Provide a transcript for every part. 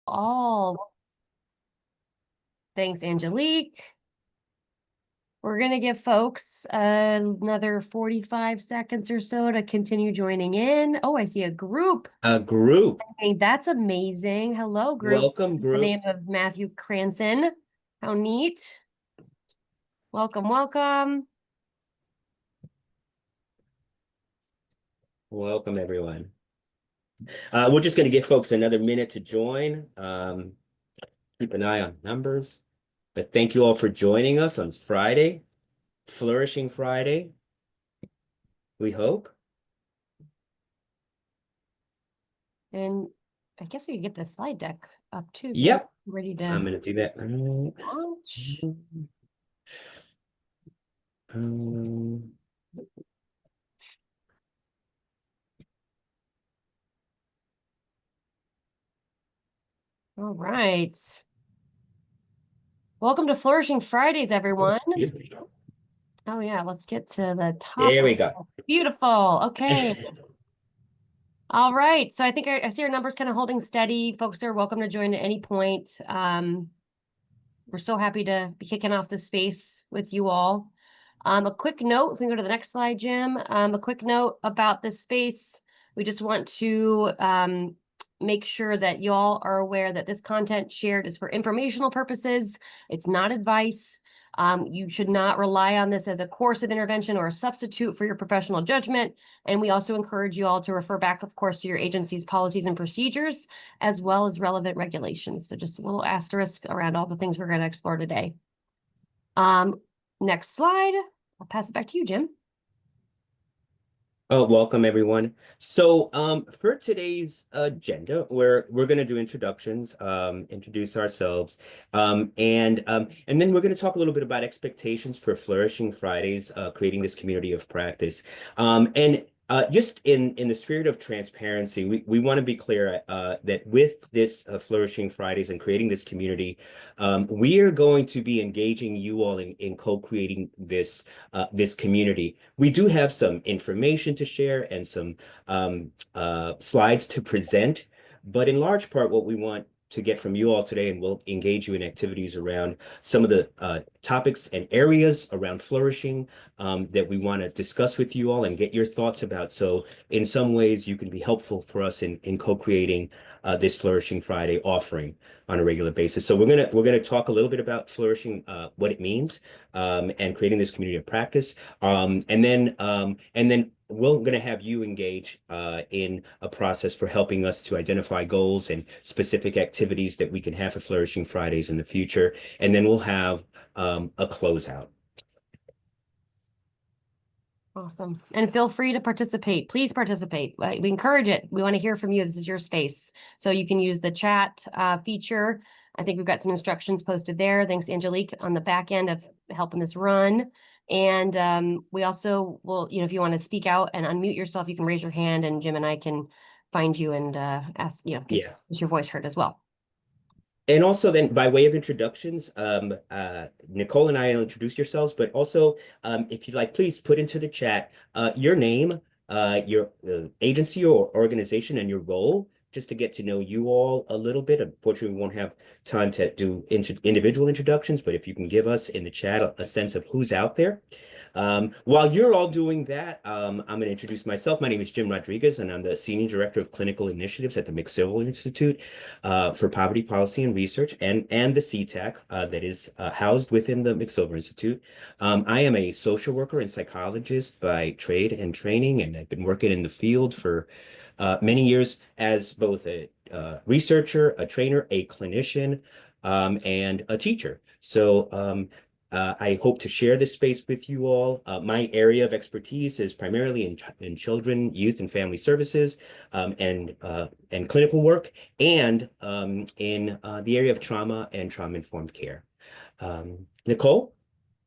all. Thanks, Angelique. We're going to give folks another 45 seconds or so to continue joining in. Oh, I see a group. A group. Hey, that's amazing. Hello, group. Welcome, The group. name of Matthew Cranston. How neat. Welcome, welcome. Welcome, everyone. We're just going to give folks another minute to join. Keep an eye on numbers. But thank you all for joining us on Friday, Flourishing Friday, we hope. And I guess we could get the slide deck up too. Yep. Ready to I'm going to do that. launch. All right. Welcome to Flourishing Fridays, everyone. Oh yeah, let's get to the top. There we go. Beautiful. Okay. All right. So I think I see our numbers kind of holding steady. Folks are welcome to join at any point. We're so happy to be kicking off this space with you all. A quick note, if we can go to the next slide, Jim, a quick note about this space. We just want to make sure that y'all are aware that this content shared is for informational purposes. It's not advice. You should not rely on this as a course of intervention or a substitute for your professional judgment. And we also encourage you all to refer back, of course, to your agency's policies and procedures, as well as relevant regulations. So just a little asterisk around all the things we're going to explore today. Next slide. I'll pass it back to you, Jim. Oh, welcome everyone. So for today's agenda, we're going to do introductions, introduce ourselves, and then we're going to talk a little bit about expectations for Flourishing Fridays, creating this community of practice. And just in the spirit of transparency, we want to be clear that with this Flourishing Fridays and creating this community, we are going to be engaging you all in co-creating this community. We do have some information to share and some slides to present, but in large part, what we want to get from you all today, and we'll engage you in activities around some of the topics and areas around flourishing that we want to discuss with you all and get your thoughts about. So in some ways, you can be helpful for us in co-creating this Flourishing Friday offering on a regular basis. So we're gonna talk a little bit about flourishing, what it means, and creating this community of practice, and then we're going to have you engage in a process for helping us to identify goals and specific activities that we can have for Flourishing Fridays in the future. And then we'll have a closeout. Awesome. And feel free to participate. Please participate. We encourage it. We want to hear from you. This is your space. So you can use the chat feature. I think we've got some instructions posted there. Thanks, Angelique, on the back end of helping this run. And we also will, if you want to speak out and unmute yourself, you can raise your hand and Jim and I can find you and ask, get your voice heard as well. And also then by way of introductions, Nicole and I will introduce yourselves, but also if you'd like, please put into the chat your name, your agency or organization and your role, just to get to know you all a little bit. Unfortunately, we won't have time to do individual introductions, but if you can give us in the chat a sense of who's out there. While you're all doing that, I'm going to introduce myself. My name is Jim Rodriguez, and I'm the Senior Director of Clinical Initiatives at the McCivil Institute for Poverty Policy and Research, and the CTAC that is housed within the McCivil Institute. I am a social worker and psychologist by trade and training, and I've been working in the field for many years as both a researcher, a trainer, a clinician, and a teacher. So I hope to share this space with you all. My area of expertise is primarily in children, youth, and family services, and clinical work, and in the area of trauma and trauma-informed care. Nicole?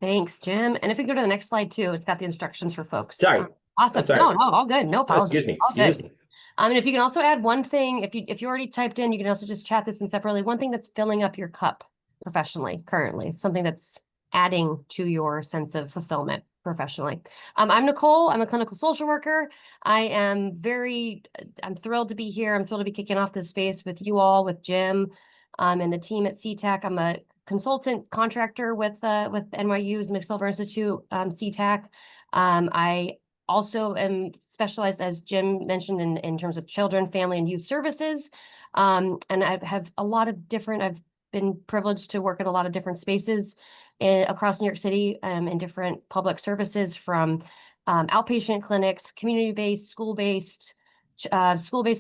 Thanks, Jim. And if we go to the next slide too, it's got the instructions for folks. Sorry. Awesome. Sorry. No, all good. No problem. Excuse me. Excuse me. And if you can also add one thing, if you already typed in, you can also just chat this in separately. One thing that's filling up your cup professionally currently, something that's adding to your sense of fulfillment. professionally. I'm Nicole. I'm a clinical social worker. I'm thrilled to be here. I'm thrilled to be kicking off this space with you all, with Jim, and the team at CTAC. I'm a consultant contractor with NYU's McSilver Institute, CTAC. I also am specialized, as Jim mentioned, in terms of children, family, and youth services. And I have a lot of different, I've been privileged to work at a lot of different spaces across New York City, in different public services, from outpatient clinics, community-based, school-based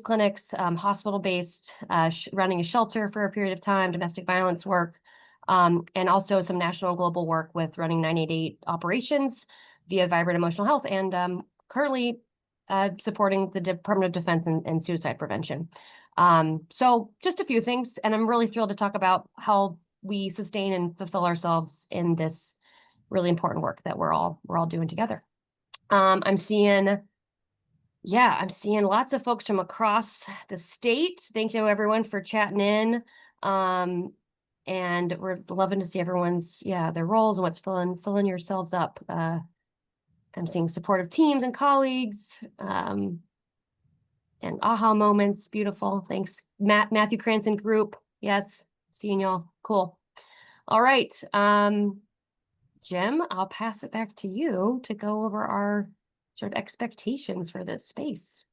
clinics, hospital-based, running a shelter for a period of time, domestic violence work, and also some national and global work with running 988 operations via Vibrant Emotional Health, and currently supporting the Department of Defense and suicide prevention. So just a few things, and I'm really thrilled to talk about how we sustain and fulfill ourselves in this really important work that we're all doing together. I'm seeing lots of folks from across the state. Thank you everyone for chatting in. And we're loving to see everyone's, their roles and what's filling yourselves up. I'm seeing supportive teams and colleagues, and aha moments. Beautiful. Thanks, Matthew Cranston group. Yes, seeing y'all. Cool. All right. Jim, I'll pass it back to you to go over our sort of expectations for this space.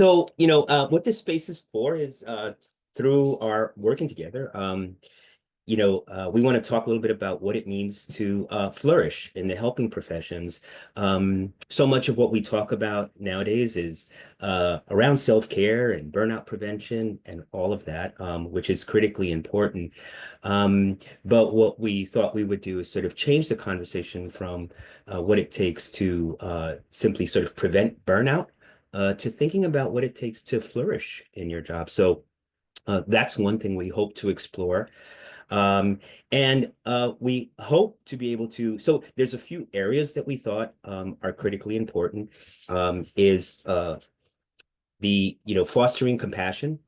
So, what this space is for is through our working together, we want to talk a little bit about what it means to flourish in the helping professions. So much of what we talk about nowadays is around self-care and burnout prevention and all of that, which is critically important. But what we thought we would do is sort of change the conversation from what it takes to simply sort of prevent burnout to thinking about what it takes to flourish in your job. So that's one thing we hope to explore. And we hope to be able to, so there's a few areas that we thought are critically important, is fostering compassion,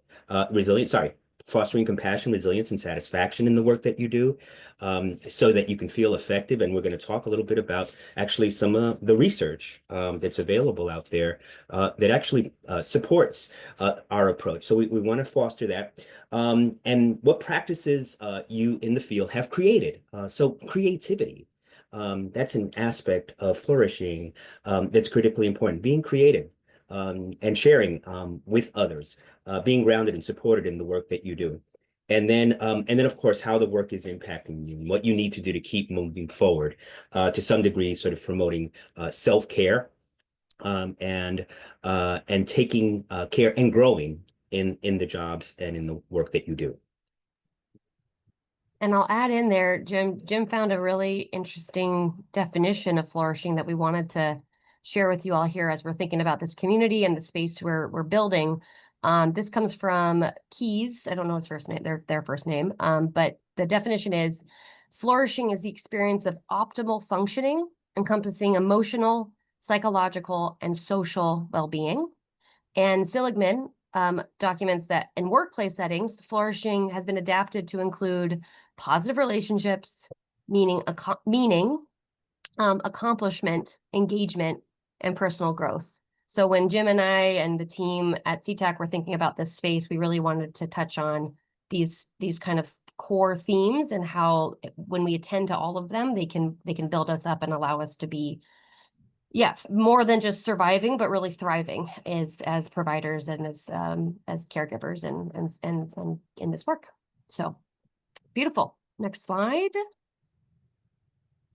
fostering compassion, resilience, and satisfaction in the work that you do, so that you can feel effective. And we're going to talk a little bit about actually some of the research that's available out there that actually supports our approach. So we want to foster that. And what practices you in the field have created. So creativity. That's an aspect of flourishing that's critically important. Being creative. And sharing with others, being grounded and supported in the work that you do. And then, of course, how the work is impacting you, what you need to do to keep moving forward, to some degree, sort of promoting self-care, and taking care and growing in the jobs and in the work that you do. And I'll add in there, Jim found a really interesting definition of flourishing that we wanted to share with you all here as we're thinking about this community and the space we're building. This comes from Keys. I don't know his first name, their first name, but the definition is: flourishing is the experience of optimal functioning, encompassing emotional, psychological, and social well-being. And Seligman documents that in workplace settings, flourishing has been adapted to include positive relationships, meaning, accomplishment, engagement, and personal growth. So when Jim and I and the team at CTAC were thinking about this space, we really wanted to touch on these kind of core themes and how, when we attend to all of them, they can build us up and allow us to be, more than just surviving, but really thriving as providers and as caregivers and in this work. So beautiful. Next slide.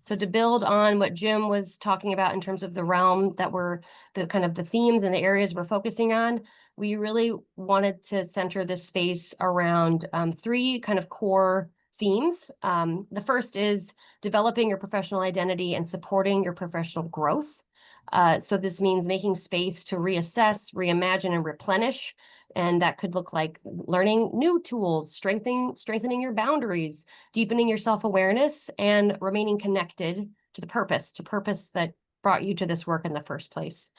So to build on what Jim was talking about in terms of the realm that the themes and the areas we're focusing on, we really wanted to center this space around three kind of core themes. The first is developing your professional identity and supporting your professional growth. So this means making space to reassess, reimagine, and replenish. And that could look like learning new tools, strengthening your boundaries, deepening your self-awareness, and remaining connected to purpose that brought you to this work in the first place.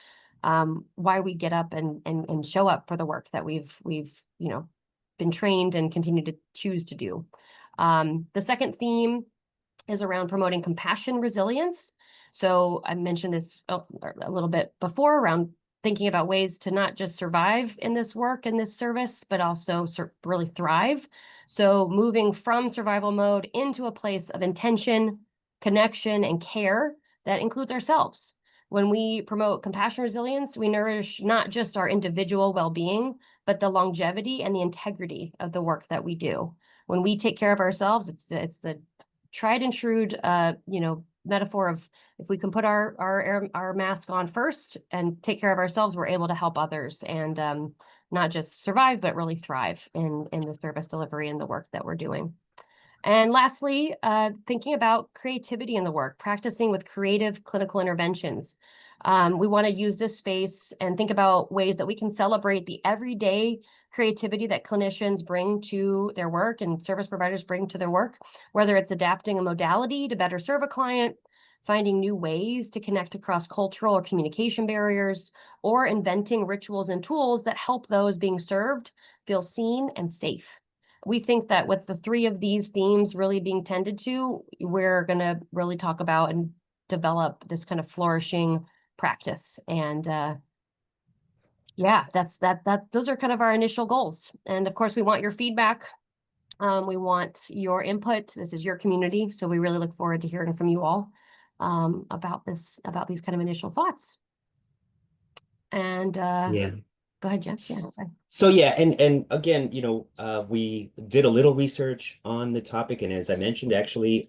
Why we get up and show up for the work that we've been trained and continue to choose to do. The second theme is around promoting compassion resilience. So I mentioned this a little bit before around thinking about ways to not just survive in this work and this service, but also really thrive. So moving from survival mode into a place of intention, connection, and care that includes ourselves. When we promote compassion resilience, we nourish not just our individual well-being, but the longevity and the integrity of the work that we do. When we take care of ourselves, it's the tried and true, metaphor of if we can put our mask on first and take care of ourselves, we're able to help others and not just survive, but really thrive in the service delivery and the work that we're doing. And lastly, thinking about creativity in the work, practicing with creative clinical interventions. We want to use this space and think about ways that we can celebrate the everyday creativity that clinicians bring to their work and service providers bring to their work, whether it's adapting a modality to better serve a client, finding new ways to connect across cultural or communication barriers, or inventing rituals and tools that help those being served feel seen and safe. We think that with the three of these themes really being tended to, we're going to really talk about and develop this kind of flourishing practice. And yeah, those are kind of our initial goals. And of course, we want your feedback. We want your input. This is your community, so we really look forward to hearing from you all about these kind of initial thoughts. And Yeah. go ahead, Jeff. Yeah. So yeah, and again, we did a little research on the topic, and as I mentioned, actually,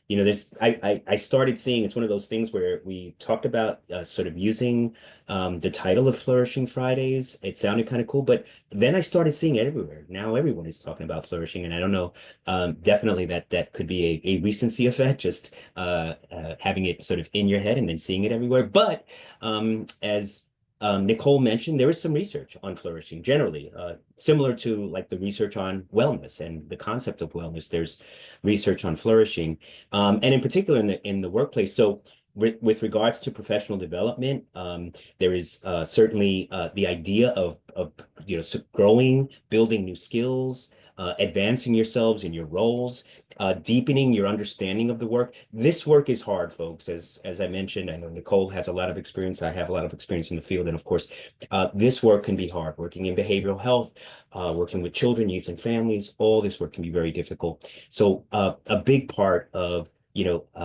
this I started seeing it's one of those things where we talked about sort of using the title of Flourishing Fridays. It sounded kind of cool, but then I started seeing it everywhere. Now everyone is talking about flourishing, and I don't know, definitely that could be a recency effect, just having it sort of in your head and then seeing it everywhere. But as Nicole mentioned there is some research on flourishing generally, similar to like the research on wellness and the concept of wellness. There's research on flourishing, and in particular in the workplace. So with regards to professional development, there is certainly the idea of growing, building new skills, advancing yourselves in your roles, deepening your understanding of the work. This work is hard, folks. As I mentioned, I know Nicole has a lot of experience. I have a lot of experience in the field. And of course, this work can be hard. Working in behavioral health, working with children, youth, and families, all this work can be very difficult. So a big part of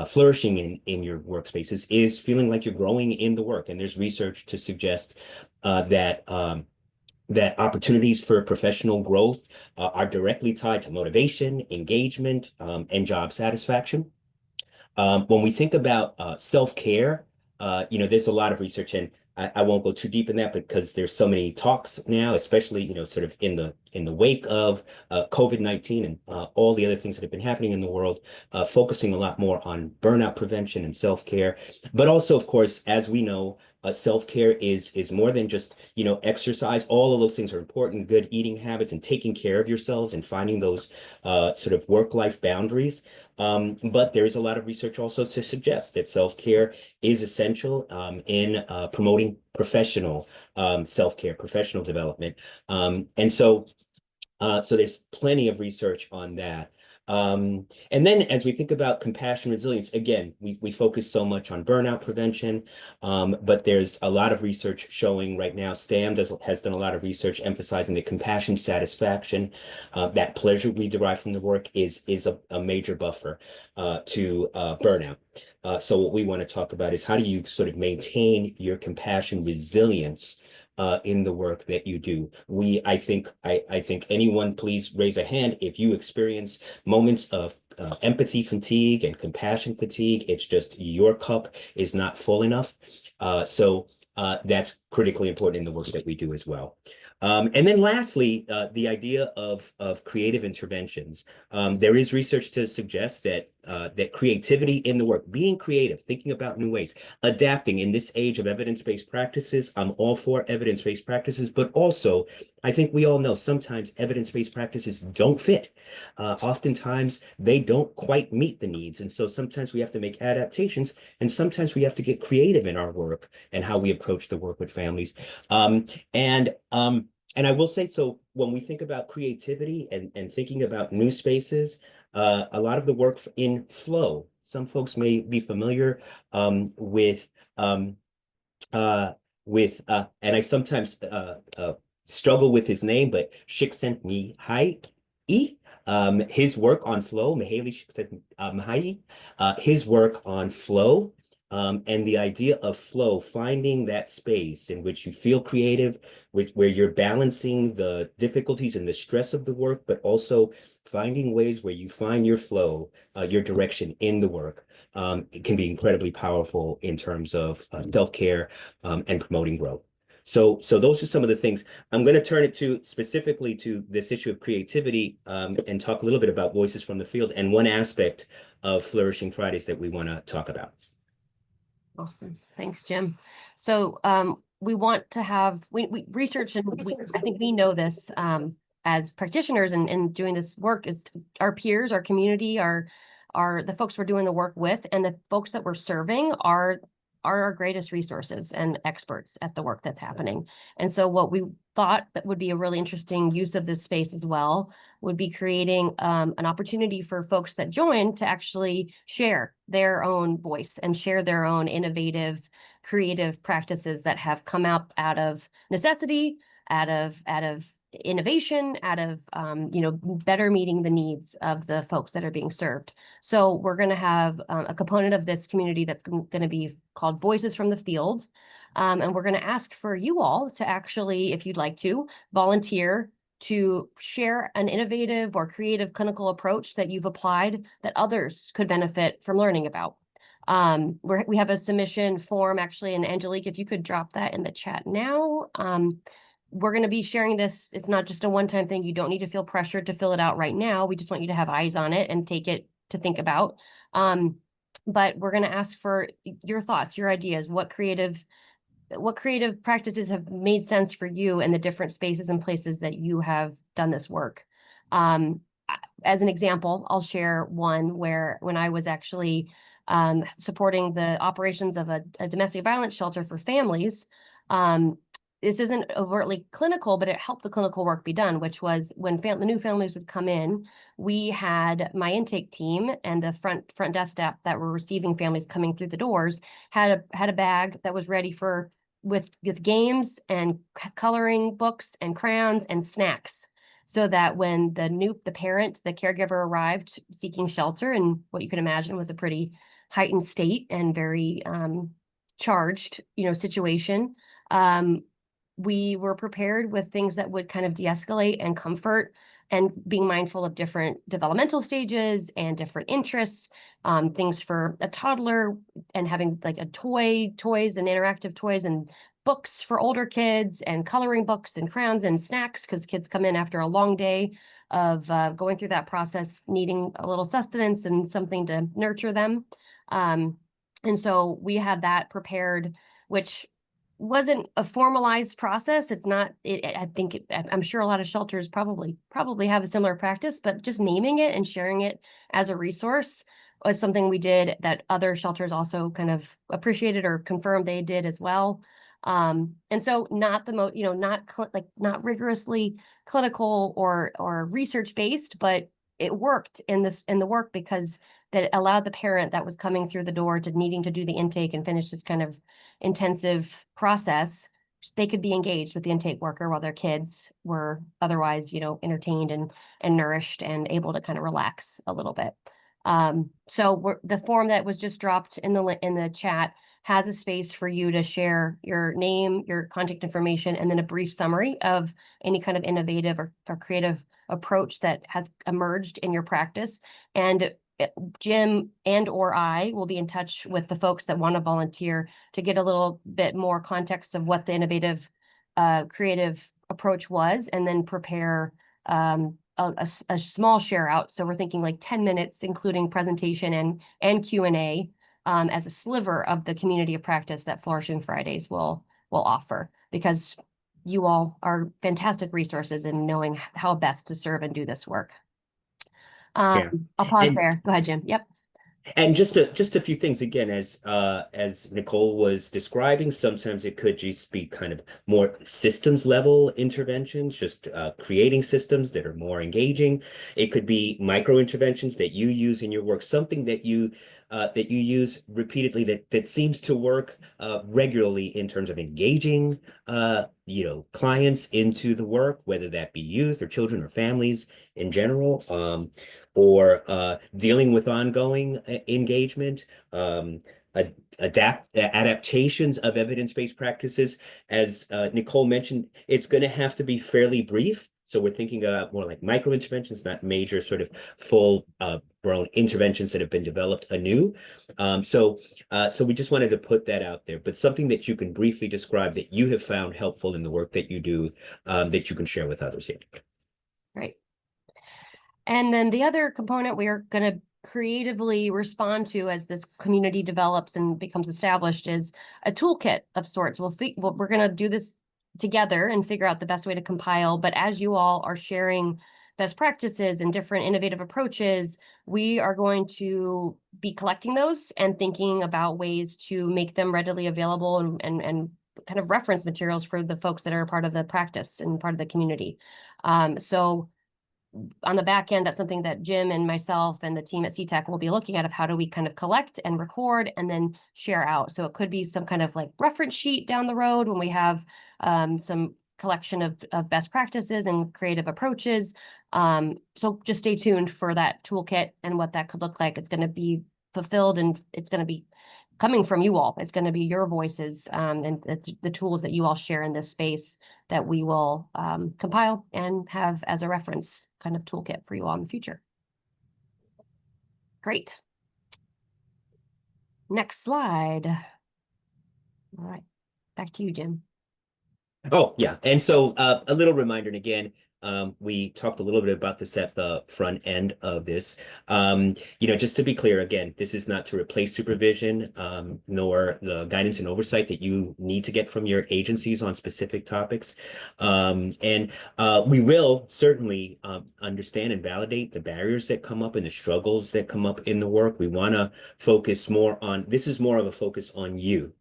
flourishing in your workspaces is feeling like you're growing in the work. And there's research to suggest that opportunities for professional growth are directly tied to motivation, engagement, and job satisfaction. When we think about self-care, there's a lot of research, and I won't go too deep in that because there's so many talks now, especially sort of in the wake of COVID-19 and all the other things that have been happening in the world, focusing a lot more on burnout prevention and self-care. But also, of course, as we know, self-care is more than just exercise. All of those things are important. Good eating habits and taking care of yourselves and finding those sort of work-life boundaries. But there is a lot of research also to suggest that self-care is essential in promoting professional self-care, professional development. So there's plenty of research on that. And then as we think about compassion resilience, again, we focus so much on burnout prevention, but there's a lot of research showing right now. STAM has done a lot of research emphasizing that compassion satisfaction, that pleasure we derive from the work is a major buffer to burnout. So what we want to talk about is how do you sort of maintain your compassion resilience in the work that you do. I think anyone, please raise a hand if you experience moments of empathy fatigue and compassion fatigue. It's just your cup is not full enough. So that's critically important in the work that we do as well. And then lastly, the idea of creative interventions. There is research to suggest that creativity in the work, being creative, thinking about new ways, adapting in this age of evidence-based practices. I'm all for evidence-based practices, but also I think we all know sometimes evidence-based practices don't fit. Oftentimes they don't quite meet the needs. And so sometimes we have to make adaptations, and sometimes we have to get creative in our work and how we approach the work with families. And I will say, so when we think about creativity and thinking about new spaces, a lot of the work in flow. Some folks may be familiar with and I sometimes struggle with his name, but Csikszentmihalyi. His work on flow, Mihaly Csikszentmihalyi, his work on flow, and the idea of flow, finding that space in which you feel creative, where you're balancing the difficulties and the stress of the work, but also finding ways where you find your flow, your direction in the work. It can be incredibly powerful in terms of self-care and promoting growth. So those are some of the things. I'm going to turn it to specifically to this issue of creativity and talk a little bit about voices from the field and one aspect of Flourishing Fridays that we want to talk about. Awesome. Thanks, Jim. So we want to have, we research, and I think we know this as practitioners and doing this work, is our peers, our community, are the folks we're doing the work with, and the folks that we're serving are our greatest resources and experts at the work that's happening. And so what we thought that would be a really interesting use of this space as well would be creating an opportunity for folks that join to actually share their own voice and share their own innovative, creative practices that have come up out of necessity, out of innovation, out of better meeting the needs of the folks that are being served. So we're going to have a component of this community that's going to be called Voices from the Field. And we're going to ask for you all to actually, if you'd like to, volunteer to share an innovative or creative clinical approach that you've applied that others could benefit from learning about. We have a submission form, actually, and Angelique, if you could drop that in the chat now. We're going to be sharing this. It's not just a one-time thing. You don't need to feel pressured to fill it out right now. We just want you to have eyes on it and take it to think about. But we're going to ask for your thoughts, your ideas. What creative practices have made sense for you in the different spaces and places that you have done this work? As an example, I'll share one where when I was actually supporting the operations of a domestic violence shelter for families, this isn't overtly clinical, but it helped the clinical work be done, which was when the new families would come in, we had my intake team and the front desk staff that were receiving families coming through the doors had a bag that was ready with games and coloring books and crayons and snacks, so that when the parent, the caregiver, arrived seeking shelter, and what you can imagine was a pretty heightened state and very charged situation, we were prepared with things that would kind of de-escalate and comfort, and being mindful of different developmental stages and different interests, things for a toddler, and having like toys and interactive toys and books for older kids, and coloring books and crayons and snacks, because kids come in after a long day of going through that process, needing a little sustenance and something to nurture them. And so we had that prepared, which wasn't a formalized process. It's not, I'm sure a lot of shelters probably have a similar practice, but just naming it and sharing it as a resource was something we did that other shelters also kind of appreciated or confirmed they did as well. And so not not rigorously clinical or research based, but it worked in the work, because that allowed the parent that was coming through the door to needing to do the intake and finish this kind of intensive process, they could be engaged with the intake worker while their kids were otherwise, entertained and nourished and able to kind of relax a little bit. So the form that was just dropped in the chat has a space for you to share your name, your contact information, and then a brief summary of any kind of innovative or creative approach that has emerged in your practice. And Jim or I will be in touch with the folks that want to volunteer to get a little bit more context of what the innovative, creative approach was, and then prepare a small share out. So we're thinking like 10 minutes, including presentation and Q&A, as a sliver of the community of practice that Flourishing Fridays will offer, because you all are fantastic resources in knowing how best to serve and do this work. Yeah. I'll pause there. Go ahead, Jim. Yep. And just a few things again, as Nicole was describing, sometimes it could just be kind of more systems level interventions, just creating systems that are more engaging. It could be micro interventions that you use in your work, something that you use repeatedly that seems to work regularly in terms of engaging clients into the work, whether that be youth or children or families in general. Or dealing with ongoing engagement, adaptations of evidence-based practices. As Nicole mentioned, it's going to have to be fairly brief. So we're thinking more like micro interventions, not major sort of full grown interventions that have been developed anew. So we just wanted to put that out there, but something that you can briefly describe that you have found helpful in the work that you do, that you can share with others here. Right. And then the other component we are going to creatively respond to as this community develops and becomes established is a toolkit of sorts. We're going to do this together and figure out the best way to compile. But as you all are sharing best practices and different innovative approaches, we are going to be collecting those and thinking about ways to make them readily available and kind of reference materials for the folks that are part of the practice and part of the community. So on the back end, that's something that Jim and myself and the team at CTEC will be looking at, of how do we kind of collect and record and then share out. So it could be some kind of like reference sheet down the road when we have some collection of best practices and creative approaches. So just stay tuned for that toolkit and what that could look like. It's going to be fulfilled and it's going to be coming from you all. It's going to be your voices and the tools that you all share in this space that we will compile and have as a reference kind of toolkit for you all in the future. Great. Next slide. All right, back to you, Jim. Oh, yeah. And so a little reminder, and again, we talked a little bit about this at the front end of this. Just to be clear, again, this is not to replace supervision, nor the guidance and oversight that you need to get from your agencies on specific topics. And we will certainly understand and validate the barriers that come up and the struggles that come up in the work. We want to focus more on, this is more of a focus on you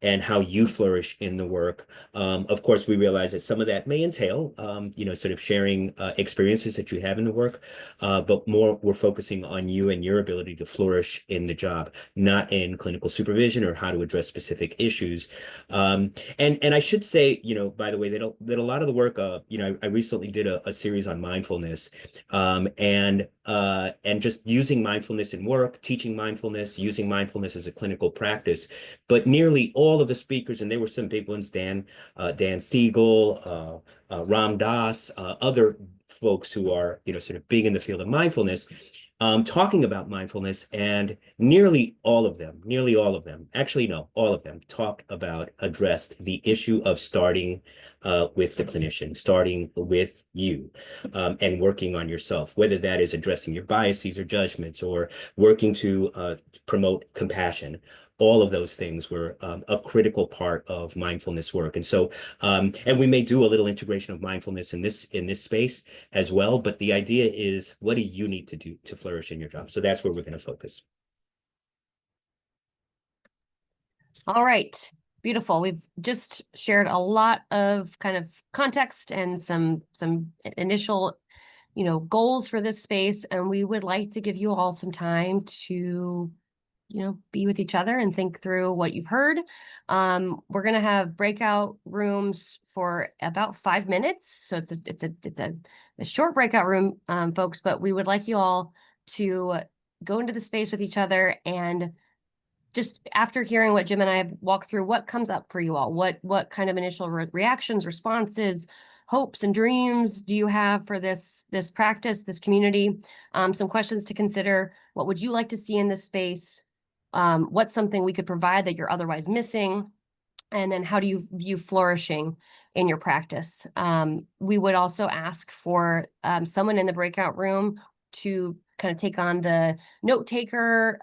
and how you flourish in the work. Of course, we realize that some of that may entail, sort of sharing experiences that you have in the work, but more we're focusing on you and your ability to flourish in the job, not in clinical supervision or how to address specific issues. And I should say, by the way, that a lot of the work, I recently did a series on mindfulness, and just using mindfulness in work, teaching mindfulness, using mindfulness as a clinical practice. But nearly all of the speakers, and there were some big ones, Dan Siegel, Ram Dass, other folks who are, sort of big in the field of mindfulness, talking about mindfulness, and nearly all of them, actually, no, all of them addressed the issue of starting with the clinician, starting with you, and working on yourself, whether that is addressing your biases or judgments or working to promote compassion. All of those things were a critical part of mindfulness work. And so, and we may do a little integration of mindfulness in this space as well, but the idea is, what do you need to do to flourish in your job? So that's where we're going to focus. All right, beautiful. We've just shared a lot of kind of context and some initial, goals for this space, and we would like to give you all some time to be with each other and think through what you've heard. We're going to have breakout rooms for about 5 minutes. So it's a short breakout room, folks, but we would like you all to go into the space with each other, and just after hearing what Jim and I have walked through, what comes up for you all? What kind of initial reactions, responses, hopes and dreams do you have for this practice, this community? Some questions to consider. What would you like to see in this space? What's something we could provide that you're otherwise missing? And then how do you view flourishing in your practice? We would also ask for someone in the breakout room to kind of take on the note taker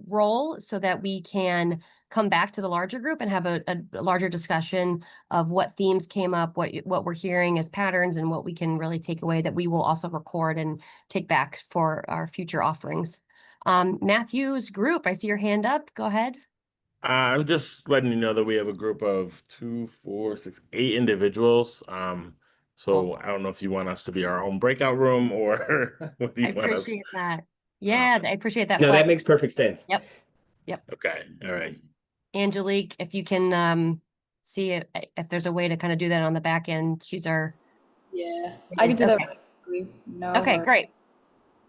role, so that we can come back to the larger group and have a larger discussion of what themes came up, what we're hearing as patterns, and what we can really take away that we will also record and take back for our future offerings. Matthew's group, I see your hand up. Go ahead. I'm just letting you know that we have a group of 2, 4, 6, 8 individuals. So I don't know if you want us to be our own breakout room or what do I you want us? appreciate that. Yeah, I appreciate that. No, flag. that makes perfect sense. Yep. Okay, all right. Angelique, if you can see if there's a way to kind of do that on the back end. She's our Yeah, I can do okay. that. No Okay, worries. great.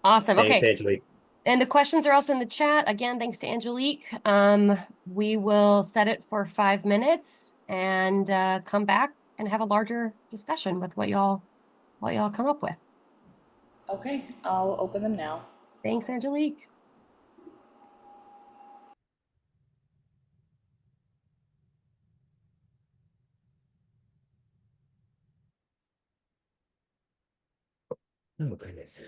Awesome. Thanks, Okay. Angelique. And the questions are also in the chat. Again, thanks to Angelique. We will set it for 5 minutes and come back and have a larger discussion with what y'all come up with. Okay, I'll open them now. Thanks, Angelique. Oh, goodness.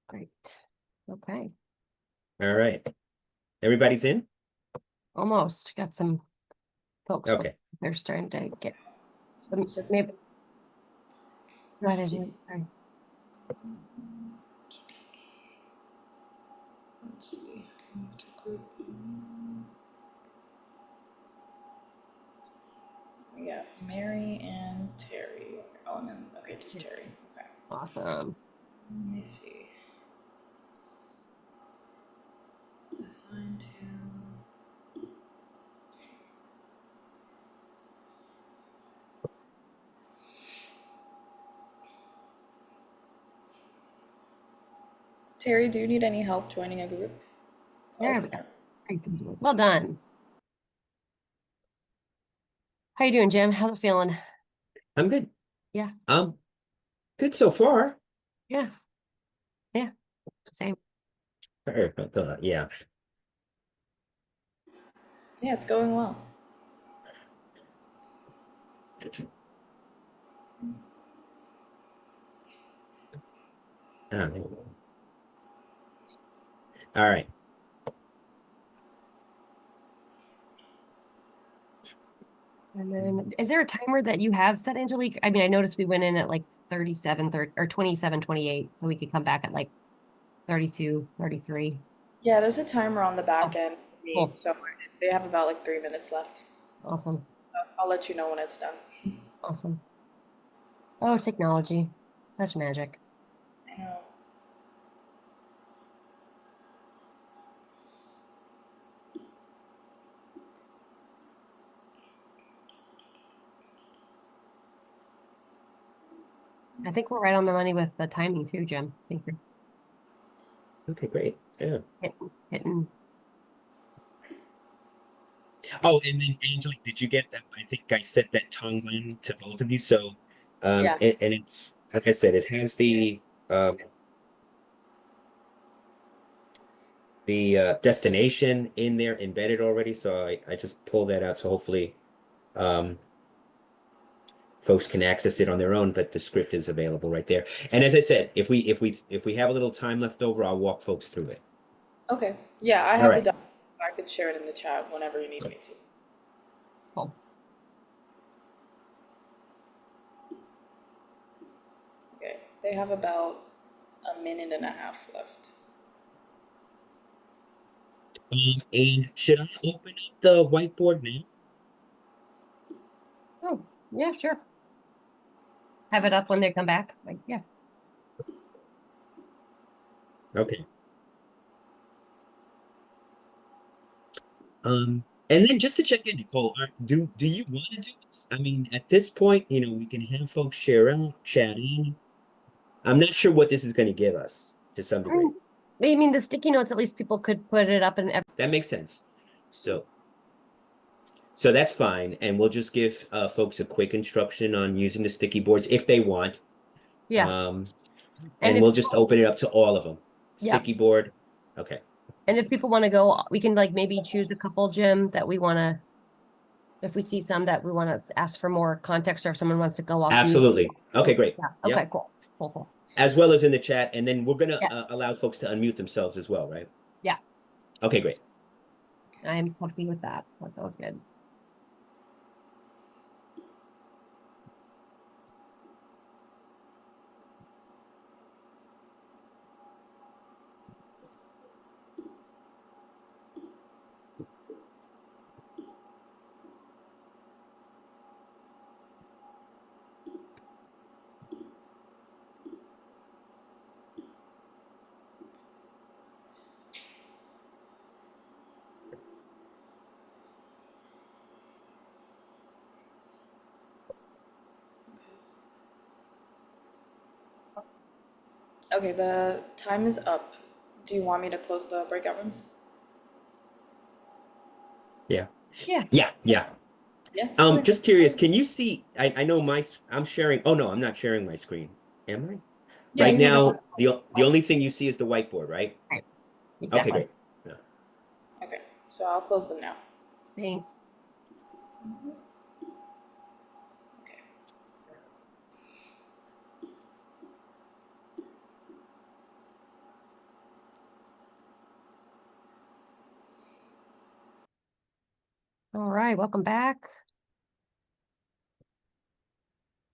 Great. Okay. All right. Everybody's in? Almost got some folks. Okay. They're starting to get So- maybe. Go ahead. Sorry. Let's see. Move to group. We have Mary and Terry. Oh, and then okay, just Terry. Okay. Awesome. Let me see. Assign to. Terry, do you need any help joining a group? There Oh, we go. Thanks, Angelique. Well done. How you doing, Jim? How's it feeling? I'm good. Yeah. Good so far. Yeah. Yeah. Same. Yeah. yeah, it's going well. There we go. All right. And then is there a timer that you have set, Angelique? I mean, I noticed we went in at like 37, 30, or 27, 28, so we could come back at like 32, 33. Yeah, there's a timer on the back Oh, end, cool. so they have about like 3 minutes left. Awesome. I'll let you know when it's done. Awesome. Oh, technology. Such magic. I know. I think we're right on the money with the timing too, Jim. I think you're Okay, great. Yeah. hitting. Oh, and then Angelique, did you get that? I think I sent that tagline to both of you. So, Yeah. and it's like I said, it has the destination in there embedded already. So I just pulled that out. So hopefully, um, folks can access it on their own, but the script is available right there. And as I said, if we have a little time left over, I'll walk folks through it. Okay. Yeah, I All have the right. doc. I could share it in the chat whenever you need me to. Cool. Okay. They have about a minute and a half left. And should I open up the whiteboard now? Oh, yeah, sure. Have it up when they come back. Like, yeah. Okay. And then just to check in, Nicole, do you want to do this? I mean, at this point, we can have folks share out, chat in. I'm not sure what this is going to give us to some degree. I mean, the sticky notes, at least people could put it up and That makes sense. So that's fine, and we'll just give folks a quick instruction on using the sticky boards if they want. yeah. And if we'll just open it up to all of them. Yeah. Sticky board. Okay. And if people want to go, we can like maybe choose a couple, Jim, that we want to, if we see some that we want to ask for more context, or if someone wants to go off. Absolutely. Okay, great. Yeah. Yeah. Okay, cool. Cool. as well as in the chat, and then we're gonna Yeah. allow folks to unmute themselves as well, right? Yeah. Okay, great. I'm happy with that. That sounds good. Okay, the time is up. Do you want me to close the breakout rooms? Yeah. Yeah. Yeah, yeah. Yeah. Okay. Just curious, can you see, I know I'm sharing, oh no, I'm not sharing my screen. Am I? Yeah, Right you can go now, ahead. the only thing you see is the whiteboard, right? Right. Okay, Exactly. great. Yeah. Okay, so I'll close them now. Thanks. Okay. All right. Welcome back.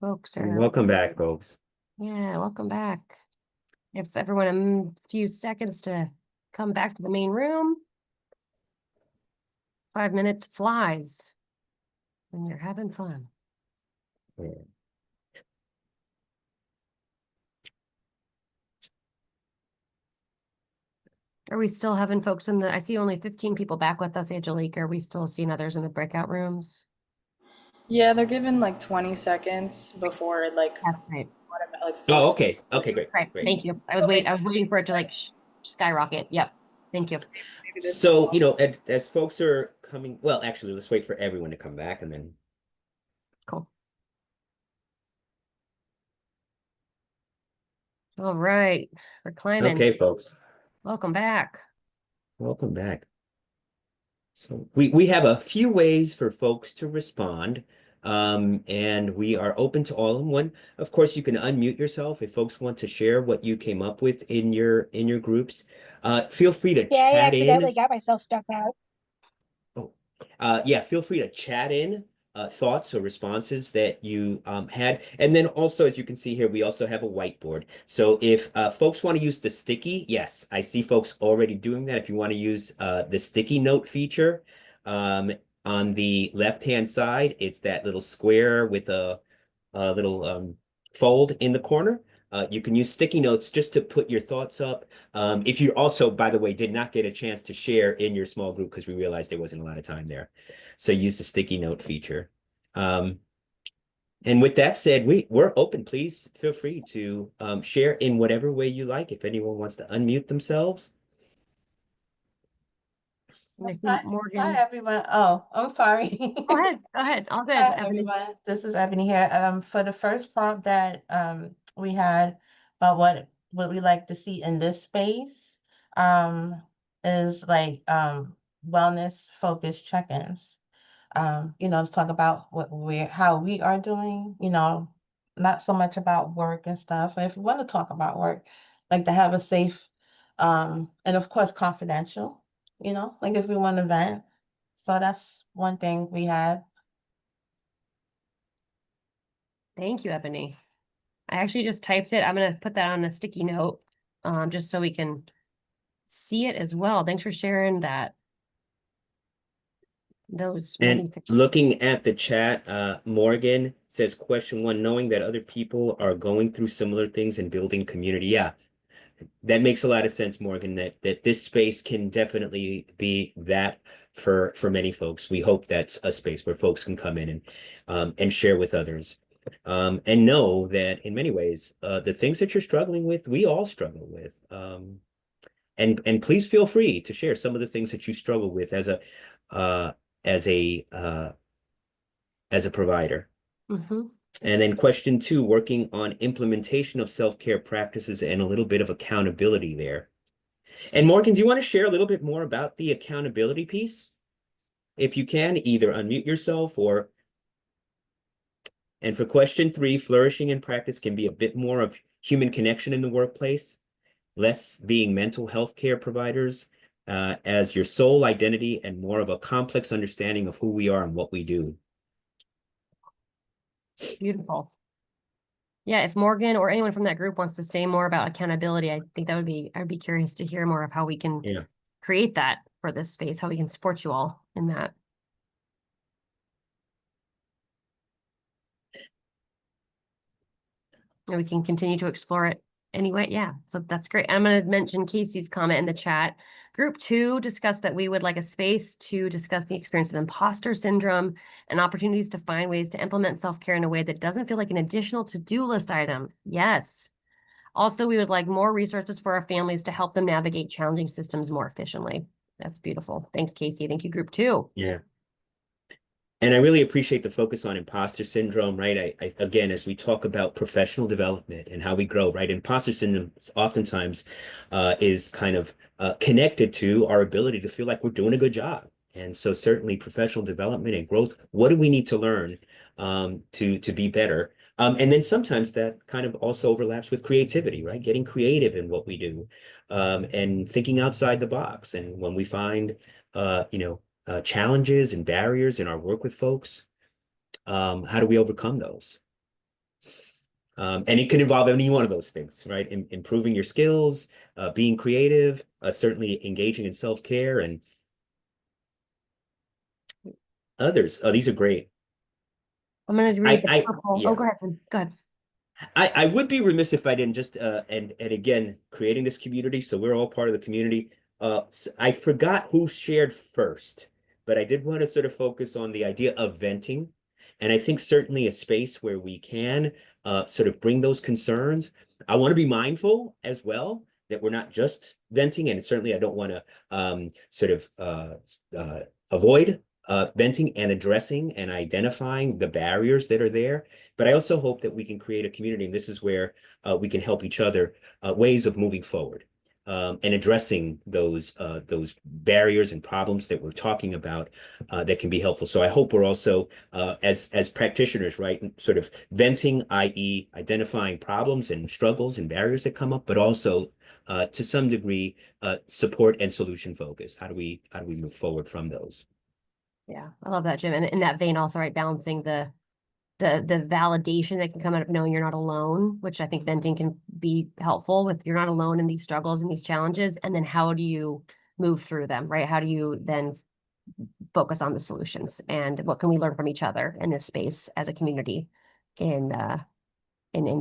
Folks are, Welcome back, folks. yeah, welcome back. If everyone a few seconds to come back to the main room. 5 minutes flies when you're having fun. Are we still having folks in the, I see only 15 people back with us, Angelique. Are we still seeing others in the breakout rooms? Yeah, they're given like 20 seconds before it like That's right. like Oh, fills. okay. Okay, great. Right. Great. Thank you. I was waiting for it to like skyrocket. Yep. Thank you. Maybe this So, you know, as folks are coming, well, actually, let's wait for everyone to come back and then. Cool. All right. We're climbing. Okay, folks. Welcome back. Welcome back. So we have a few ways for folks to respond, and we are open to all of them. One, of course, you can unmute yourself if folks want to share what you came up with in your groups. Feel free to Yeah, I chat accidentally in. got myself stuck out. Oh, yeah, feel free to chat in thoughts or responses that you had. And then also, as you can see here, we also have a whiteboard. So if folks want to use the sticky, yes, I see folks already doing that. If you want to use the sticky note feature, on the left-hand side, it's that little square with a little fold in the corner. You can use sticky notes just to put your thoughts up. If you also, by the way, did not get a chance to share in your small group because we realized there wasn't a lot of time there. So use the sticky note feature. And with that said, we're open. Please feel free to share in whatever way you like. If anyone wants to unmute themselves. I see Hi, Morgan. everyone. Oh, I'm sorry. Go ahead. Go ahead. All good. Hi, Ebony. everyone. This is Ebony here. For the first prompt that we had about what we like to see in this space, is like wellness focused check-ins. To talk about how we are doing, not so much about work and stuff. If we want to talk about work, like to have a safe, and of course confidential, like if we want to vent. So that's one thing we had. Thank you, Ebony. I actually just typed it. I'm going to put that on a sticky note, just so we can see it as well. Thanks for sharing that. Those many And things. looking at the chat, Morgan says, question one, knowing that other people are going through similar things and building community. Yeah, that makes a lot of sense, Morgan, that this space can definitely be that for many folks. We hope that's a space where folks can come in and share with others. And know that in many ways, the things that you're struggling with, we all struggle with. And please feel free to share some of the things that you struggle with uh, as a as a provider. Mm-hmm. And then question two, working on implementation of self-care practices and a little bit of accountability there. And Morgan, do you want to share a little bit more about the accountability piece? If you can, either unmute yourself or And for question 3, flourishing in practice can be a bit more of human connection in the workplace, less being mental health care providers as your sole identity, and more of a complex understanding of who we are and what we do. Beautiful. Yeah, if Morgan or anyone from that group wants to say more about accountability, I think I'd be curious to hear more of how we can create that for this space, how we can support you all in that. And we can continue to explore it anyway. Yeah, so that's great. I'm going to mention Casey's comment in the chat. Group 2 discussed that we would like a space to discuss the experience of imposter syndrome and opportunities to find ways to implement self-care in a way that doesn't feel like an additional to-do list item. Yes. Also, we would like more resources for our families to help them navigate challenging systems more efficiently. That's beautiful. Thanks, Casey. Thank you, Group 2. Yeah. And I really appreciate the focus on imposter syndrome, right? Again, as we talk about professional development and how we grow, right? Imposter syndrome oftentimes is kind of connected to our ability to feel like we're doing a good job. And so certainly professional development and growth, what do we need to learn to be better? And then sometimes that kind of also overlaps with creativity, right? Getting creative in what we do and thinking outside the box. And when we find, challenges and barriers in our work with folks, how do we overcome those? And it can involve any one of those things, right? Improving your skills, being creative, certainly engaging in self-care and others. Oh, these are great. I'm going to read the purple. Yeah. Oh, go ahead. Go ahead. I would be remiss if I didn't just and again creating this community, so we're all part of the community. I forgot who shared first, but I did want to sort of focus on the idea of venting, and I think certainly a space where we can sort of bring those concerns. I want to be mindful as well that we're not just venting, and certainly I don't want to sort of avoid venting and addressing and identifying the barriers that are there. But I also hope that we can create a community, and this is where we can help each other, ways of moving forward and addressing those barriers and problems that we're talking about that can be helpful. So I hope we're also, as practitioners, right, sort of venting, i.e. identifying problems and struggles and barriers that come up, but also to some degree, support and solution focused. How do we move forward from those? Yeah, I love that, Jim. And in that vein also, right, balancing the validation that can come out of knowing you're not alone, which I think venting can be helpful with. You're not alone in these struggles and these challenges. And then how do you move through them, right? How do you then focus on the solutions and what can we learn from each other in this space as a community in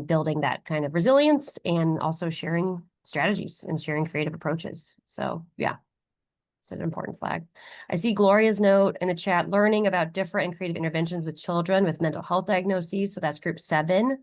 building that kind of resilience and also sharing strategies and sharing creative approaches. So yeah. It's an important flag. I see Gloria's note in the chat, learning about different and creative interventions with children with mental health diagnoses. So that's group 7.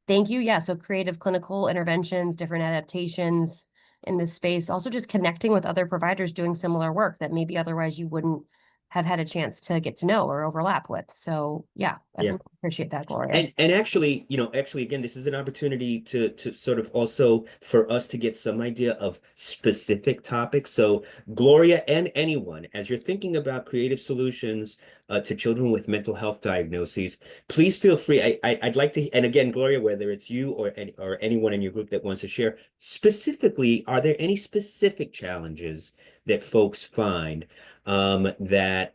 Thank you. Yeah, so creative clinical interventions, different adaptations in this space. Also just connecting with other providers doing similar work that maybe otherwise you wouldn't have had a chance to get to know or overlap with. So yeah, I appreciate that, Gloria. And actually, again, this is an opportunity to sort of also for us to get some idea of specific topics. So Gloria and anyone, as you're thinking about creative solutions to children with mental health diagnoses, please feel free. I'd like to, and again, Gloria, whether it's you or anyone in your group that wants to share, specifically, are there any specific challenges that folks find that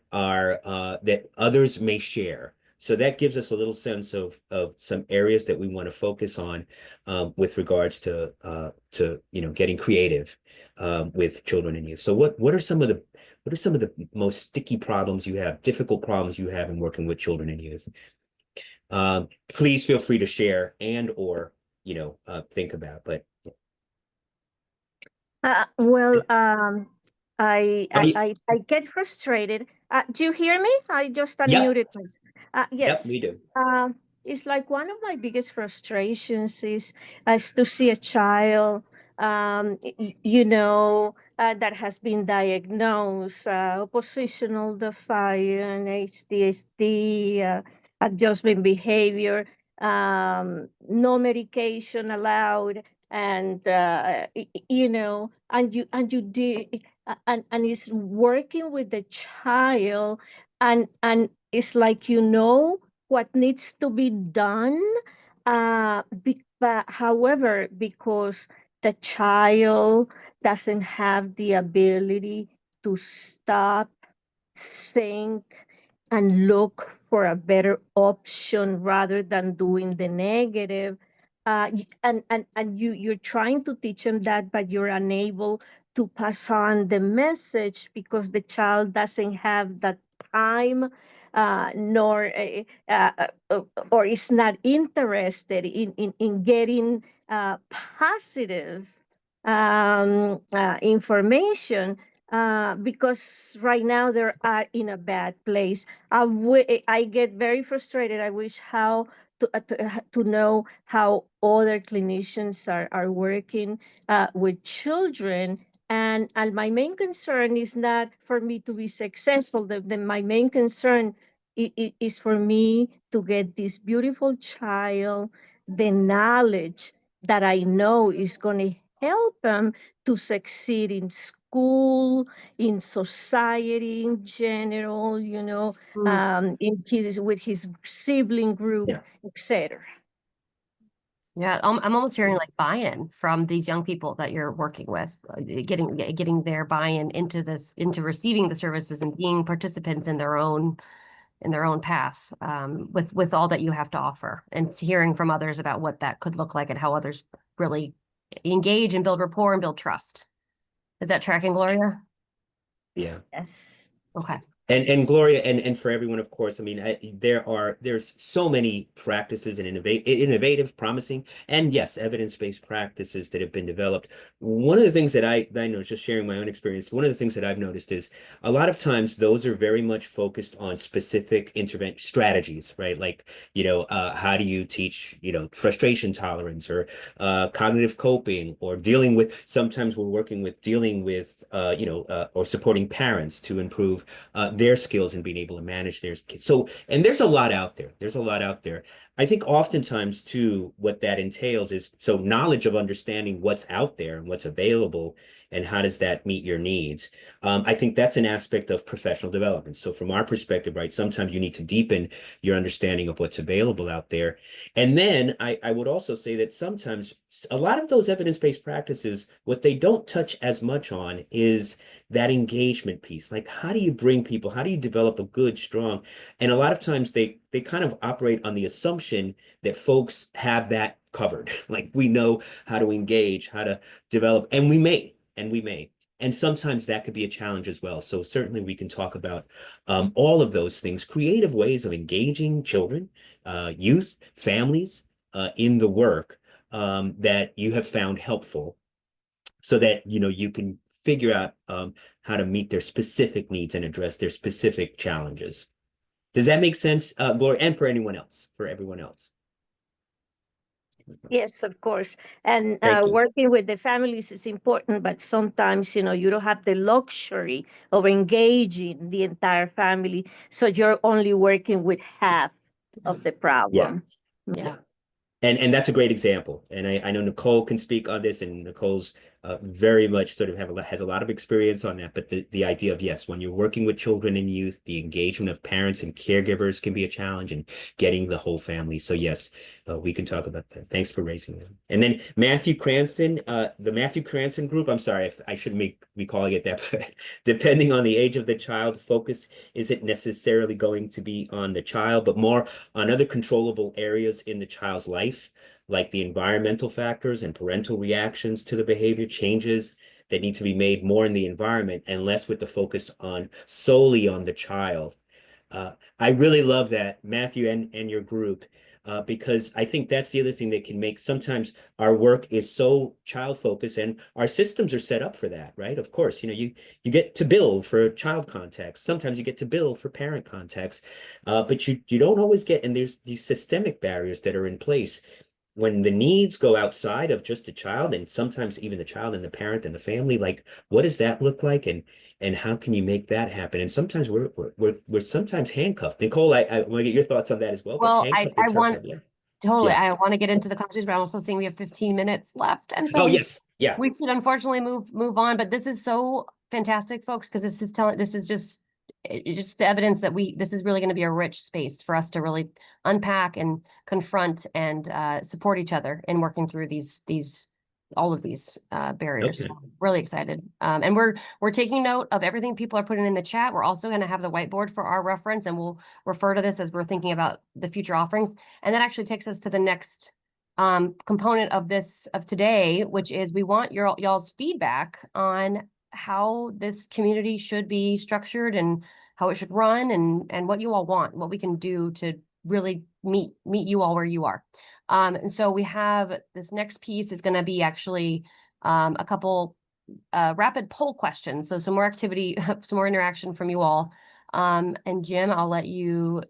others may share? So that gives us a little sense of some areas that we want to focus on with regards to getting creative with children and youth. So what are some of the most sticky problems you have, difficult problems you have in working with children and youth? Please feel free to share and or think about. But I get frustrated. Do you hear me? I just unmuted myself. Yes. Yep, we do. It's like one of my biggest frustrations is to see a child, that has been diagnosed, oppositional defiant, HDSD, adjustment behavior, no medication allowed, and and you did, and it's working with the child, and it's like what needs to be done. But however, because the child doesn't have the ability to stop, think, and look for a better option rather than doing the negative. And you're trying to teach them that, but you're unable to pass on the message because the child doesn't have that time, nor or is not interested in getting positive information, because right now they are in a bad place. I get very frustrated. I wish how to know how other clinicians are working with children. And my main concern is not for me to be successful. My main concern is for me to get this beautiful child the knowledge that I know is going to help them to succeed in school, in society in general, in his with his sibling group, Yeah. etc. Yeah, I'm almost hearing like buy-in from these young people that you're working with, getting their buy-in into this, into receiving the services and being participants in their own path, with all that you have to offer, and hearing from others about what that could look like and how others really engage and build rapport and build trust. Is that tracking, Gloria? Yeah. Yes. Okay. And Gloria, and for everyone, of course, I mean, there's so many practices and innovative, promising, and yes, evidence-based practices that have been developed. One of the things that I know, just sharing my own experience, one of the things that I've noticed is a lot of times those are very much focused on specific intervention strategies, right? Like, how do you teach, frustration tolerance, or cognitive coping, or dealing with, sometimes we're working with dealing with, or supporting parents to improve their skills in being able to manage their kids. So, and there's a lot out there. There's a lot out there. I think oftentimes too, what that entails is, so knowledge of understanding what's out there and what's available and how does that meet your needs. I think that's an aspect of professional development. So from our perspective, right, sometimes you need to deepen your understanding of what's available out there. And then I would also say that sometimes a lot of those evidence-based practices, what they don't touch as much on is that engagement piece. Like, how do you bring people, how do you develop a good, strong, and a lot of times they kind of operate on the assumption that folks have that covered. Like, we know how to engage, how to develop, and we may. And sometimes that could be a challenge as well. So certainly we can talk about all of those things, creative ways of engaging children, youth, families in the work that you have found helpful, so that you can figure out how to meet their specific needs and address their specific challenges. Does that make sense, Gloria, and for everyone else? Yes, of course. And Thank you. working with the families is important, but sometimes, you don't have the luxury of engaging the entire family. So you're only working with half of the problem. Yeah. And that's a great example. And I know Nicole can speak on this, and Nicole's very much sort of has a lot of experience on that. But the idea of, yes, when you're working with children and youth, the engagement of parents and caregivers can be a challenge, and getting the whole family. So yes, we can talk about that. Thanks for raising that. And then Matthew Cranston, the Matthew Cranston group, I'm sorry if I shouldn't be calling it that, but depending on the age of the child, focus isn't necessarily going to be on the child, but more on other controllable areas in the child's life, like the environmental factors and parental reactions to the behavior changes that need to be made more in the environment and less with the focus on solely on the child. I really love that, Matthew, and your group, because I think that's the other thing that can make, sometimes our work is so child focused, and our systems are set up for that, right? Of course, you get to bill for child context. Sometimes you get to bill for parent context, but you don't always get, and there's these systemic barriers that are in place when the needs go outside of just a child, and sometimes even the child and the parent and the family. Like, what does that look like, and how can you make that happen? And sometimes we're sometimes handcuffed. Nicole, I want to get your thoughts on that as well, but Well, handcuffed I in terms want, of, yeah. totally, Yeah. I want to get into the conversation, but I'm also seeing we have 15 minutes left. And so Oh, yes. Yeah. we should unfortunately move on, but this is so fantastic, folks, because this is just it's just the evidence that this is really going to be a rich space for us to really unpack and confront and support each other in working through all of these barriers. Okay. So really excited. And we're taking note of everything people are putting in the chat. We're also going to have the whiteboard for our reference, and we'll refer to this as we're thinking about the future offerings. And that actually takes us to the next component of today, which is we want y'all's feedback on how this community should be structured and how it should run, and what you all want, what we can do to really meet you all where you are. And so we have this next piece is going to be actually a couple rapid poll questions. So some more activity, some more interaction from you all. And Jim, I'll let you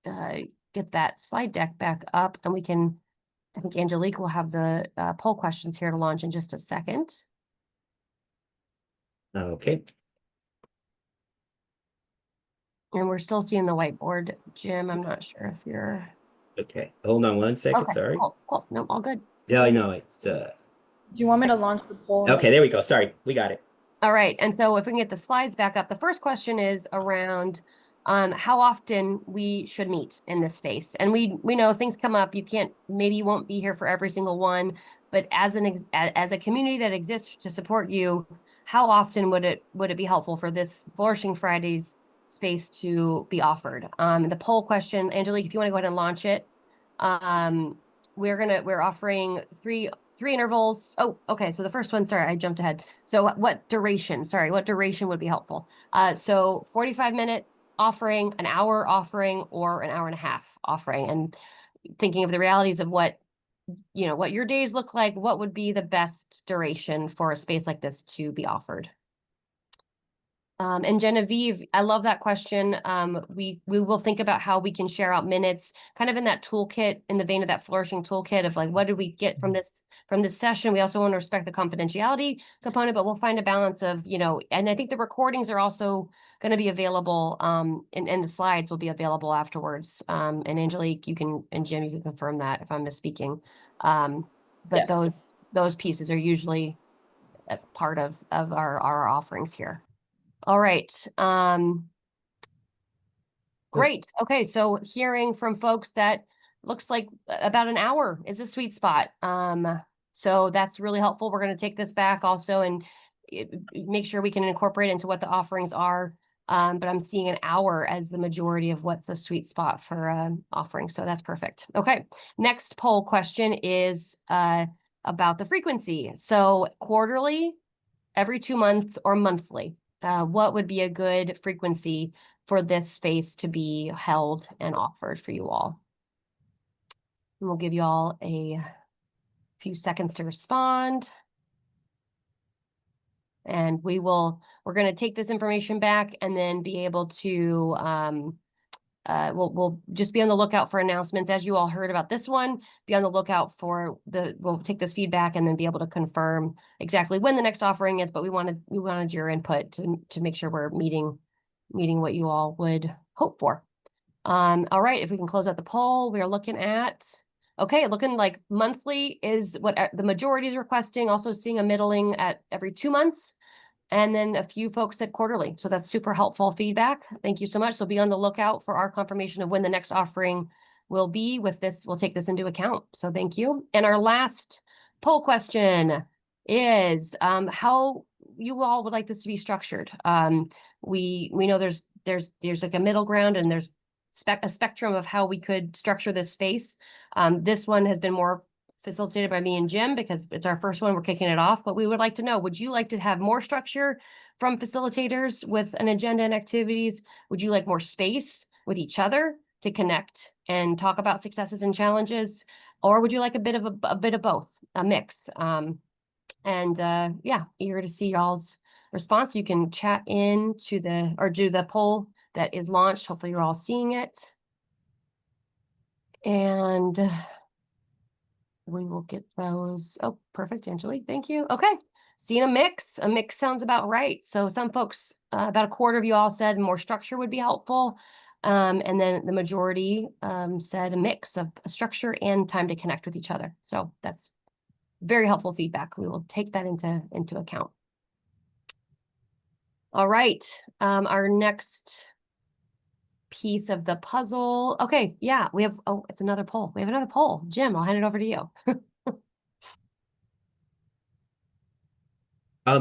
get that slide deck back up, and I think Angelique will have the poll questions here to launch in just a second. Okay. And we're still seeing the whiteboard. Jim, I'm not sure if you're... Okay. Hold on one second. Okay, Sorry. cool. No, all good. Yeah, I know it's Do you want me to launch the poll? okay, there we go. Sorry, we got it. All right. And so if we can get the slides back up, the first question is around how often we should meet in this space. And we know things come up. Maybe you won't be here for every single one, but as a community that exists to support you, how often would it be helpful for this Flourishing Fridays space to be offered? The poll question, Angelique, if you want to go ahead and launch it. We're offering three intervals. Oh, okay. So the first one, sorry, I jumped ahead. So what duration would be helpful? So 45-minute offering, an hour offering, or an hour and a half offering. And thinking of the realities of what your days look like, what would be the best duration for a space like this to be offered? And Genevieve, I love that question. We will think about how we can share out minutes, kind of in that toolkit, in the vein of that flourishing toolkit of like, what did we get from this session? We also want to respect the confidentiality component, but we'll find a balance of, and I think the recordings are also going to be available, and the slides will be available afterwards. And Angelique, and Jim, you can confirm that if I'm misspeaking. But Yes. those pieces are usually a part of our offerings here. All right. Great. Okay. So hearing from folks that looks like about an hour is a sweet spot. So that's really helpful. We're going to take this back also and make sure we can incorporate into what the offerings are. But I'm seeing an hour as the majority of what's a sweet spot for offering. So that's perfect. Okay. Next poll question is about the frequency. So quarterly, every 2 months, or monthly. What would be a good frequency for this space to be held and offered for you all? And we'll give you all a few seconds to respond. And we're going to take this information back and then be able to, we'll just be on the lookout for announcements. As you all heard about this one, be on the lookout for we'll take this feedback and then be able to confirm exactly when the next offering is, but we wanted your input to make sure we're meeting what you all would hope for. All right, if we can close out the poll, we are looking like monthly is what the majority is requesting, also seeing a middling at every 2 months. And then a few folks said quarterly. So that's super helpful feedback. Thank you so much. So be on the lookout for our confirmation of when the next offering will be with this. We'll take this into account. So thank you. And our last poll question is how you all would like this to be structured. We know there's like a middle ground, and there's a spectrum of how we could structure this space. This one has been more facilitated by me and Jim because it's our first one. We're kicking it off, but we would like to know, would you like to have more structure from facilitators with an agenda and activities? Would you like more space with each other to connect and talk about successes and challenges? Or would you like a bit of both, a mix? Yeah, eager to see y'all's response. You can chat in do the poll that is launched. Hopefully you're all seeing it. And we will get those. Oh, perfect, Angelique. Thank you. Okay. Seeing a mix. A mix sounds about right. So some folks, about a quarter of you all said more structure would be helpful. And then the majority said a mix of structure and time to connect with each other. So that's very helpful feedback. We will take that into account. All right. Our next piece of the puzzle. Okay, yeah, we have, oh, it's another poll. We have another poll. Jim, I'll hand it over to you.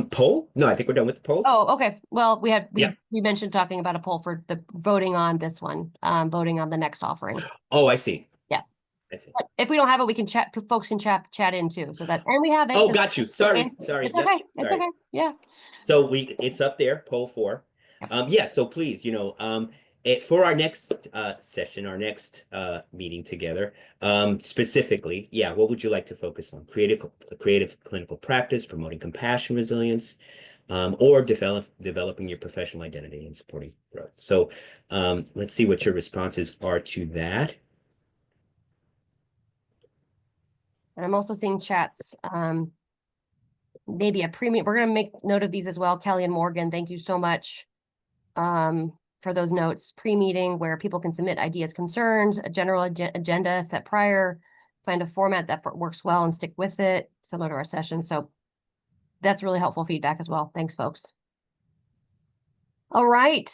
Poll? No, I think we're done with the polls. Oh, okay. Well, Yeah. we mentioned talking about a poll for the voting on this one, voting on the next offering. Oh, I see. Yeah. I see. But if we don't have it, we can chat, folks can chat in too. So that, and we have it. Oh, got you. Sorry. It's Sorry. okay. Yep. It's Sorry. okay. Yeah. So it's up there, poll 4. Yep. Yeah, so please, for our next session, our next meeting together, specifically, yeah, what would you like to focus on? Creative clinical practice, promoting compassion, resilience, or developing your professional identity and supporting growth. So let's see what your responses are to that. And I'm also seeing chats, maybe a premium. We're going to make note of these as well. Kelly and Morgan, thank you so much for those notes. Pre-meeting where people can submit ideas, concerns, a general agenda set prior, find a format that works well and stick with it, similar to our session. So that's really helpful feedback as well. Thanks, folks. All right.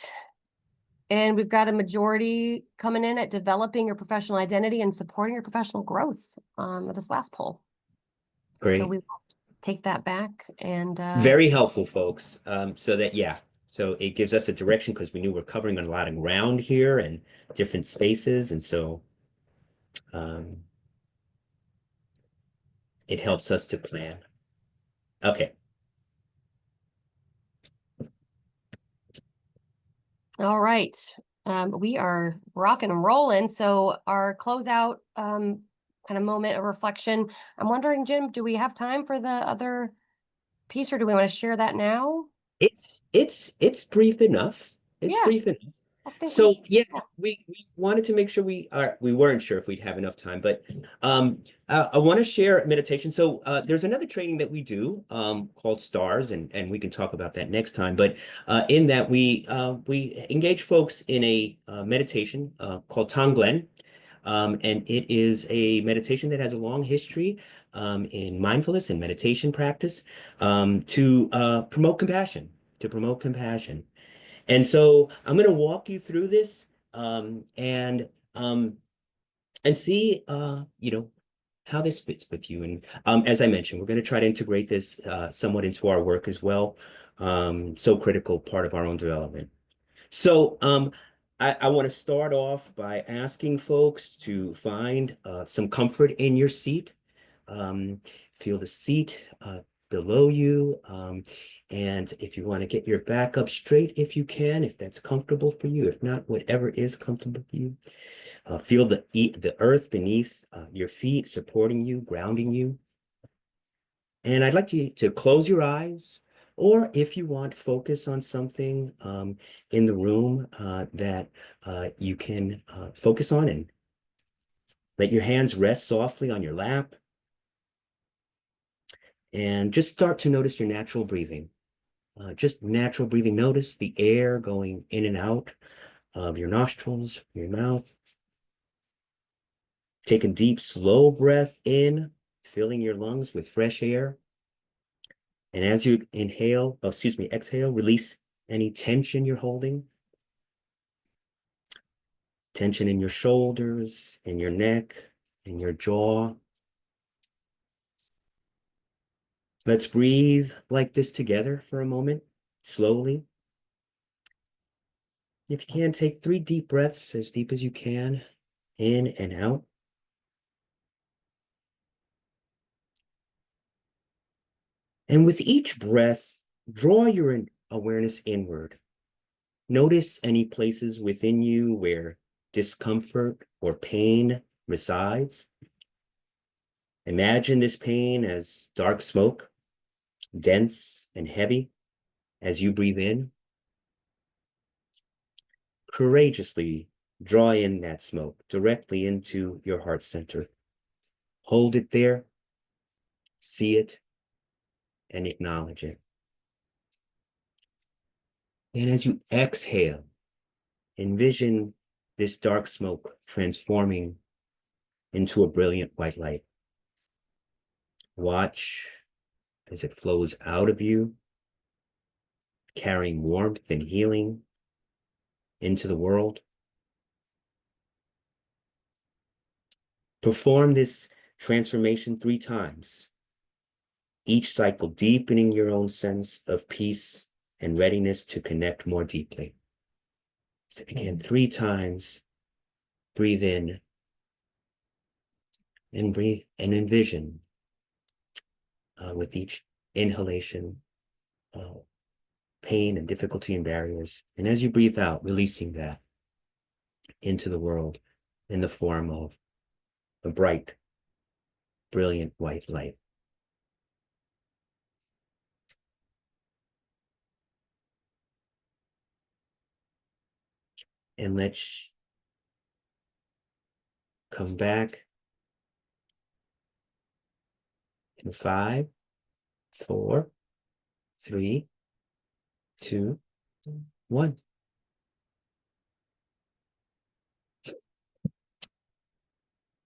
And we've got a majority coming in at developing your professional identity and supporting your professional growth with this last poll. Great. So we will take that back and very helpful, folks. So it gives us a direction because we knew we're covering a lot of ground here and different spaces, and so it helps us to plan. Okay. all right. We are rocking and rolling. So our closeout kind of moment of reflection. I'm wondering, Jim, do we have time for the other piece, or do we want to share that now? It's brief enough. It's Yeah. brief enough. So yeah, we wanted to make sure we weren't sure if we'd have enough time, but I want to share meditation. So there's another training that we do called Stars, and we can talk about that next time. But in that we engage folks in a meditation called Tonglen. And it is a meditation that has a long history in mindfulness and meditation practice to promote compassion, And so I'm going to walk you through this and see, how this fits with you. And as I mentioned, we're going to try to integrate this somewhat into our work as well. So critical part of our own development. So I want to start off by asking folks to find some comfort in your seat. Feel the seat below you. And if you want to get your back up straight, if you can, if that's comfortable for you, if not, whatever is comfortable for you. Feel the earth beneath your feet supporting you, grounding you. And I'd like you to close your eyes, or if you want, focus on something in the room that you can focus on, and let your hands rest softly on your lap. And just start to notice your natural breathing. Just natural breathing. Notice the air going in and out of your nostrils, your mouth. Take a deep, slow breath in, filling your lungs with fresh air. And as you exhale, release any tension you're holding. Tension in your shoulders, in your neck, in your jaw. Let's breathe like this together for a moment, slowly. If you can, take 3 deep breaths, as deep as you can, in and out. And with each breath, draw your awareness inward. Notice any places within you where discomfort or pain resides. Imagine this pain as dark smoke, dense and heavy as you breathe in. Courageously draw in that smoke directly into your heart center. Hold it there, see it, and acknowledge it. And as you exhale, envision this dark smoke transforming into a brilliant white light. Watch as it flows out of you, carrying warmth and healing into the world. Perform this transformation 3 times, each cycle deepening your own sense of peace and readiness to connect more deeply. So begin 3 times, breathe in and breathe and envision with each inhalation, pain and difficulty and barriers. And as you breathe out, releasing that into the world in the form of a bright, brilliant white light. And let's come back in 5, 4, 3, 2, 1.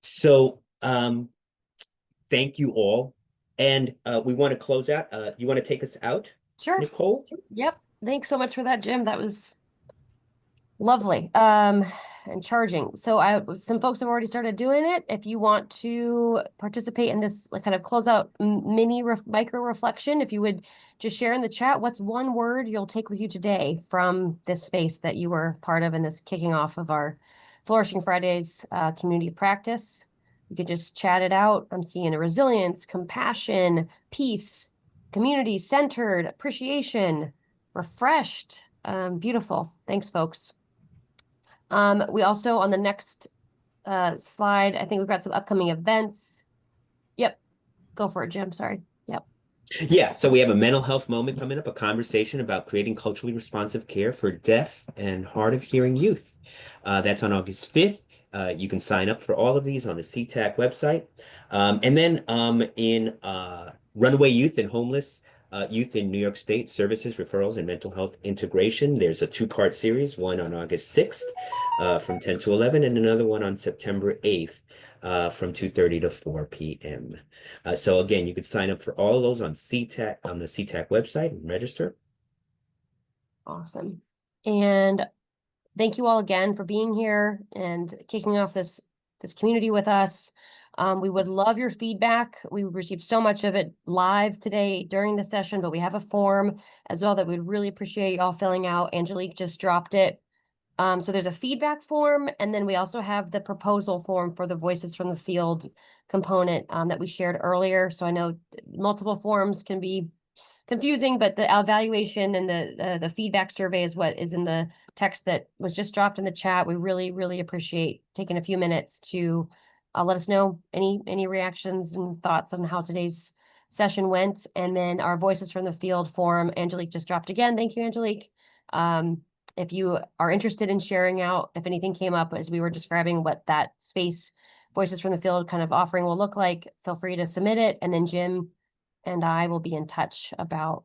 So thank you all. And we want to close out. You want to take us out, Sure. Nicole? Yep. Thanks so much for that, Jim. That was lovely. And charging. So some folks have already started doing it. If you want to participate in this like kind of closeout mini micro reflection, if you would just share in the chat, what's one word you'll take with you today from this space that you were part of in this kicking off of our Flourishing Fridays community practice. You could just chat it out. I'm seeing a resilience, compassion, peace, community centered, appreciation, refreshed. Beautiful. Thanks, folks. We also, on the next slide, I think we've got some upcoming events. Yep. Go for it, Jim. Sorry. Yep. Yeah, so we have a mental health moment coming up, a conversation about creating culturally responsive care for deaf and hard of hearing youth. That's on August 5th. You can sign up for all of these on the CTAC website. And then in runaway youth and homeless youth in New York State, services, referrals, and mental health integration. There's a 2-part series, one on August 6th from 10 to 11, and another one on September 8th from 2:30 to 4 p.m. So again, you could sign up for all of those on CTAC, on the CTAC website and register. Awesome. And thank you all again for being here and kicking off this community with us. We would love your feedback. We received so much of it live today during the session, but we have a form as well that we'd really appreciate y'all filling out. Angelique just dropped it. So there's a feedback form, and then we also have the proposal form for the Voices from the Field component that we shared earlier. So I know multiple forms can be confusing, but the evaluation and the feedback survey is what is in the text that was just dropped in the chat. We really, really appreciate taking a few minutes to let us know any reactions and thoughts on how today's session went. And then our Voices from the Field form, Angelique just dropped again. Thank you, Angelique. If you are interested in sharing out, if anything came up as we were describing what that space Voices from the Field kind of offering will look like, feel free to submit it. And then Jim and I will be in touch about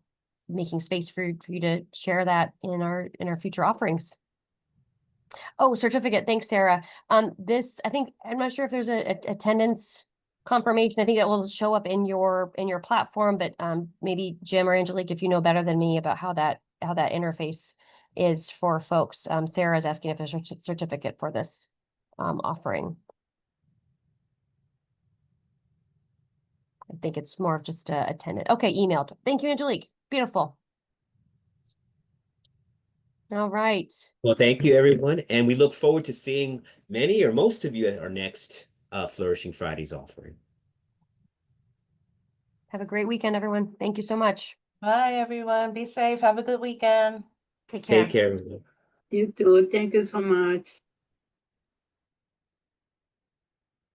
making space for you to share that in our future offerings. Oh, certificate. Thanks, Sarah. This, I think, I'm not sure if there's a attendance confirmation. I think that will show up in your platform, but maybe Jim or Angelique, if you know better than me about how that interface is for folks. Sarah is asking if there's a certificate for this offering. I think it's more of just a attendant. Okay, emailed. Thank you, Angelique. Beautiful. All right. Well, thank you, everyone. And we look forward to seeing many or most of you at our next Flourishing Fridays offering. Have a great weekend, everyone. Thank you so much. Bye, everyone. Be safe. Have a good weekend. Take care. Take care, everyone. You too. Thank you so much.